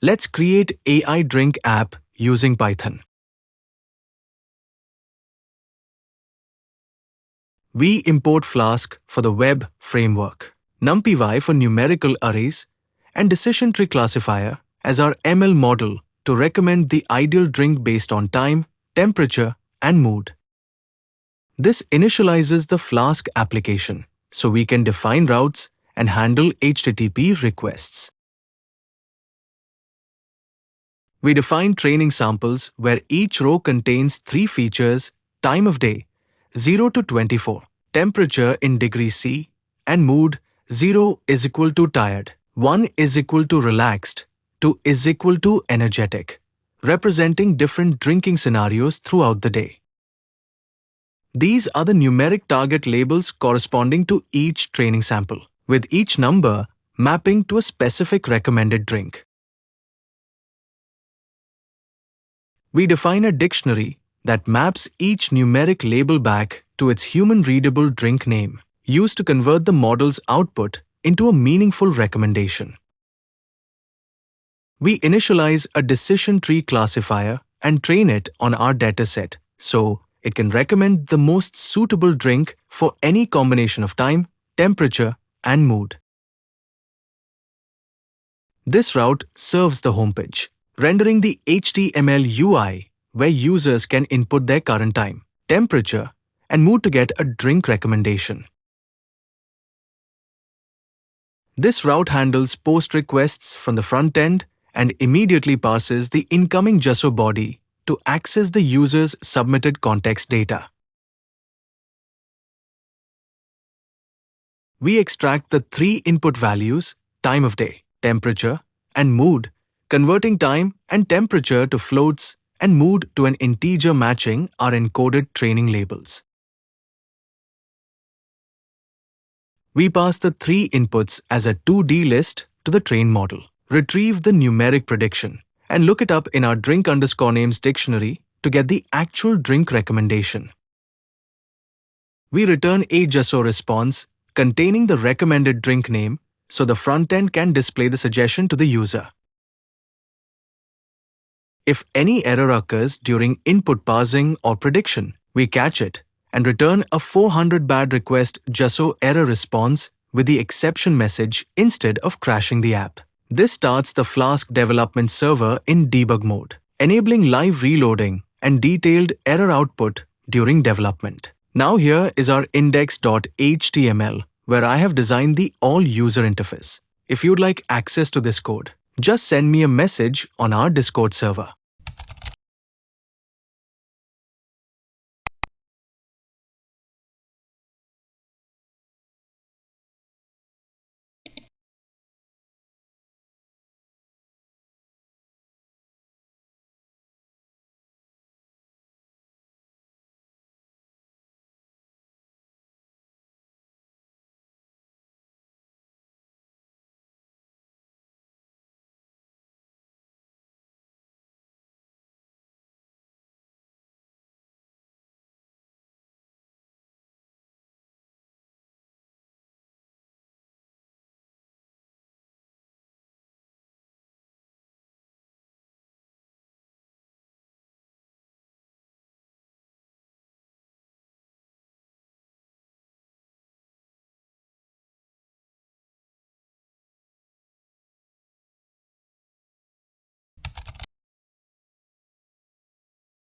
Let's create AI drink app using Python. We import Flask for the web framework, NumPy for numerical arrays, and DecisionTreeClassifier as our ML model to recommend the ideal drink based on time, temperature, and mood. This initializes the Flask application so we can define routes and handle HTTP requests. We define training samples where each row contains 3 features: time of day, 0 to 24, temperature in degrees C, and mood. 0 is equal to tired, 1 is equal to relaxed, 2 is equal to energetic, representing different drinking scenarios throughout the day. These are the numeric target labels corresponding to each training sample, with each number mapping to a specific recommended drink. We define a dictionary that maps each numeric label back to its human-readable drink name, used to convert the model's output into a meaningful recommendation. We initialize a decision tree classifier and train it on our dataset so it can recommend the most suitable drink for any combination of time, temperature, and mood. This route serves the homepage, rendering the HTML UI where users can input their current time, temperature, and mood to get a drink recommendation. This route handles post requests from the front end and immediately passes the incoming JSON body to access the user's submitted context data. We extract the 3 input values: time of day, temperature, and mood, converting time and temperature to floats and mood to an integer matching our encoded training labels. We pass the 3 inputs as a 2D list to the train model, retrieve the numeric prediction, and look it up in our drink_names dictionary to get the actual drink recommendation. We return a JSON response containing the recommended drink name so the front end can display the suggestion to the user. If any error occurs during input parsing or prediction, we catch it and return a 400 bad request JSON error response with the exception message instead of crashing the app. This starts the Flask development server in debug mode, enabling live reloading and detailed error output during development. Now here is our index.html, where I have designed the all-user interface. If you'd like access to this code, just send me a message on our Discord server.